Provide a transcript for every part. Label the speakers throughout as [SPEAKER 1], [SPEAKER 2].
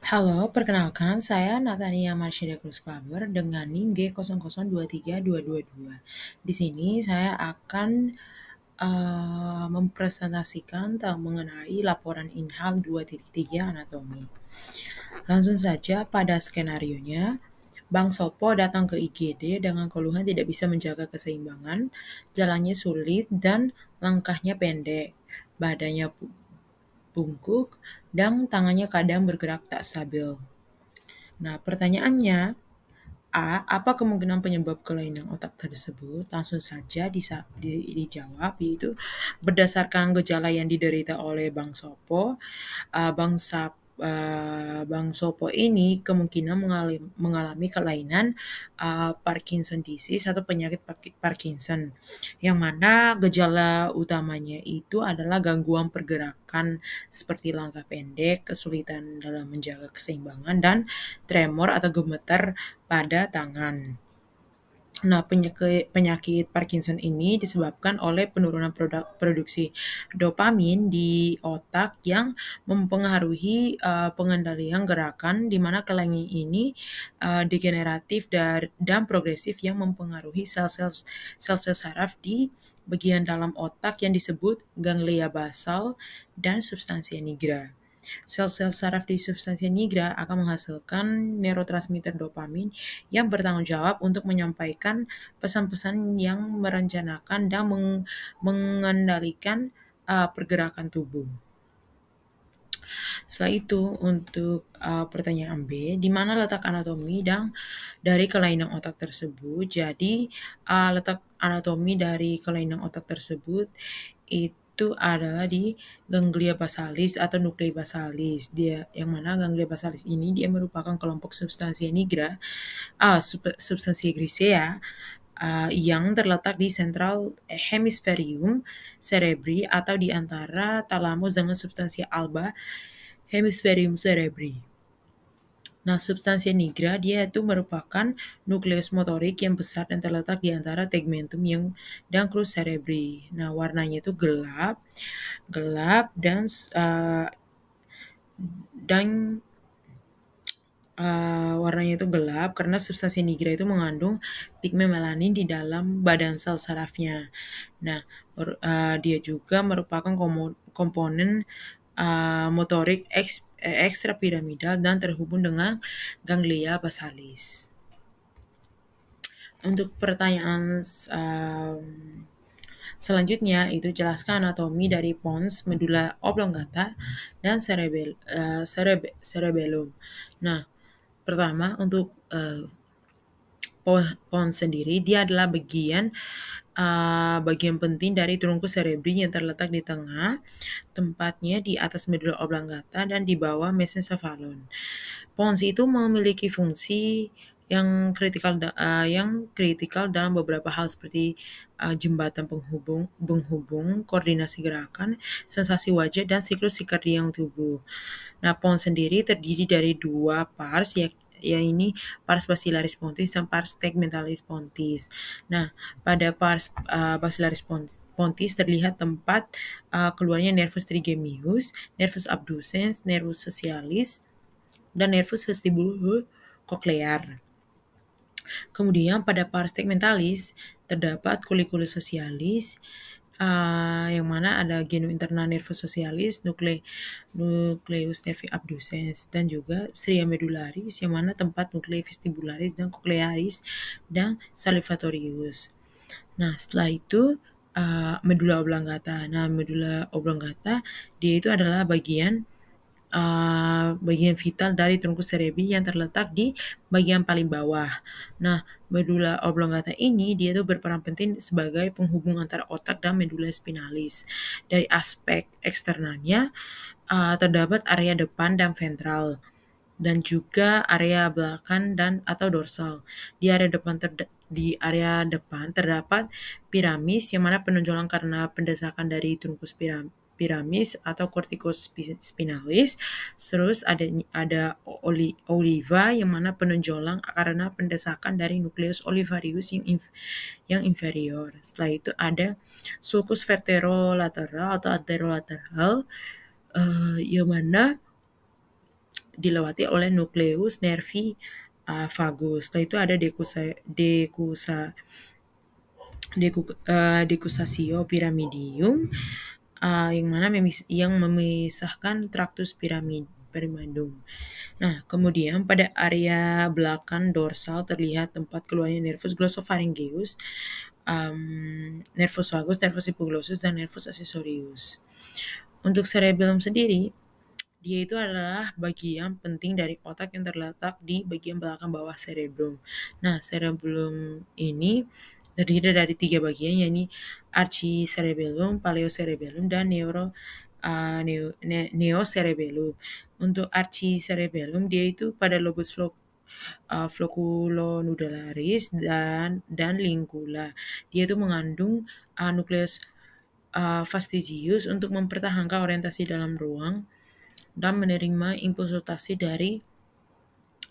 [SPEAKER 1] Halo, perkenalkan saya Natania Marsyada Cruz Klaber dengan NIM G002322. Di sini saya akan mempresentasikan tentang mengenai laporan Inhal 2.3 anatomi. Langsung saja pada skenarionya, Bang Sopo datang ke IGD dengan keluhan tidak bisa menjaga keseimbangan, jalannya sulit dan langkahnya pendek, badannya bungkuk, dan tangannya kadang bergerak tak stabil. Nah, pertanyaannya, apa kemungkinan penyebab kelainan otak tersebut? Langsung saja dijawab, yaitu berdasarkan gejala yang diderita oleh Bang Sopo, Bang Sopo ini kemungkinan mengalami kelainan Parkinson disease atau penyakit Parkinson, yang mana gejala utamanya itu adalah gangguan pergerakan seperti langkah pendek, kesulitan dalam menjaga keseimbangan, dan tremor atau gemetar pada tangan. Nah, penyakit Parkinson ini disebabkan oleh penurunan produksi dopamin di otak yang mempengaruhi pengendalian gerakan, di mana kelainan ini degeneratif dan progresif yang mempengaruhi sel-sel saraf di bagian dalam otak yang disebut ganglia basal dan substansia nigra. Sel-sel saraf di substansia nigra akan menghasilkan neurotransmitter dopamin yang bertanggung jawab untuk menyampaikan pesan-pesan yang merencanakan dan mengendalikan pergerakan tubuh. Setelah itu, untuk pertanyaan B, di mana letak anatomi dari kelainan otak tersebut? Jadi, letak anatomi dari kelainan otak tersebut itu adalah di ganglia basalis atau nuklei basalis. Yang mana ganglia basalis ini dia merupakan kelompok substansia nigra, substansia grisea, yang terletak di central hemispherium cerebri atau di antara talamus dengan substansia alba hemispherium cerebri. Nah, substansia nigra dia itu merupakan nukleus motorik yang besar dan terletak di antara tegmentum dan crus cerebri. Nah, warnanya itu gelap dan warnanya itu gelap karena substansi nigra itu mengandung pigmen melanin di dalam badan sel sarafnya. Nah, dia juga merupakan komponen motorik ekstrapiramidal dan terhubung dengan ganglia basalis. Untuk pertanyaan selanjutnya itu jelaskan anatomi dari pons, medula oblongata, dan cerebellum. Nah, pertama untuk pons sendiri, dia adalah bagian penting dari trunkus cerebri yang terletak di tengah, tempatnya di atas medula oblongata dan di bawah mesencephalon. Pons itu memiliki fungsi yang kritikal dalam beberapa hal seperti jembatan penghubung, koordinasi gerakan, sensasi wajah, dan siklus sirkadian tubuh. Nah, pons sendiri terdiri dari dua pars, ini pars basilaris pontis dan pars tegmentalis pontis. Nah, pada pars basilaris pontis terlihat tempat keluarnya nervus trigemius, nervus abducens, nervus socialis, dan nervus vestibular koklear. Kemudian pada pars tegmentalis terdapat colliculus socialis, yang mana ada genu interna nervus socialis, nucleus nervi abducens, dan juga stria medullaris, yang mana tempat nuclei vestibularis dan cochlearis dan salivatorius. Nah, setelah itu medula oblongata. Nah, medula oblongata dia itu adalah bagian vital dari trunkus cerebri yang terletak di bagian paling bawah. Nah, medula oblongata ini dia tuh berperan penting sebagai penghubung antara otak dan medula spinalis. Dari aspek eksternalnya terdapat area depan dan ventral, dan juga area belakang atau dorsal. Di area depan terdapat piramis, yang mana penonjolan karena pendesakan dari trunkus piramis atau corticospinalis. Terus ada oliva, yang mana penonjolan karena pendesakan dari nukleus olivarius yang inferior. Setelah itu ada sulcus verterolateral atau anterolateral, yang mana dilewati oleh nukleus nervi vagus. Setelah itu ada decussatio pyramidium, yang memisahkan traktus pyramidum. Nah, kemudian pada area belakang dorsal terlihat tempat keluarnya nervus glossopharyngeus, nervus vagus, nervus epiglottis, dan nervus accessorius. Untuk cerebellum sendiri, dia itu adalah bagian penting dari otak yang terletak di bagian belakang bawah cerebrum. Nah, cerebellum ini terdiri dari 3 bagian, yakni archicerebellum, paleocerebellum, dan neocerebellum. Untuk archicerebellum, dia itu pada lobus floculonudularis dan lingula. Dia itu mengandung nukleus fastigius untuk mempertahankan orientasi dalam ruang dan menerima impuls rotasi dari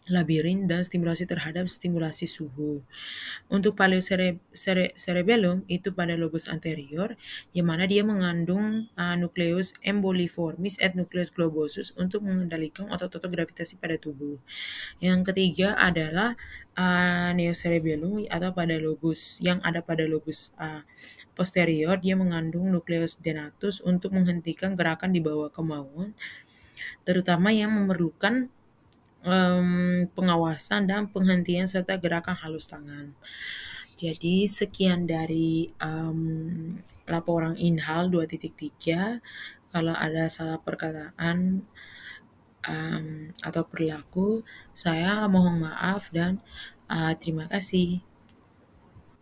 [SPEAKER 1] labirin dan stimulasi terhadap stimulasi suhu. Untuk paleocerebellum itu pada lobus anterior, yang mana dia mengandung nukleus emboliformis et nucleus globosus untuk mengendalikan otot-otot gravitasi pada tubuh. Yang ketiga adalah neocerebellum atau pada lobus yang ada pada lobus posterior. Dia mengandung nukleus denatus untuk menghentikan gerakan di bawah kemauan, terutama yang memerlukan pengawasan dan penghentian serta gerakan halus tangan. Jadi sekian dari laporan INHAL 2.3. Kalau ada salah perkataan atau perilaku, saya mohon maaf dan terima kasih.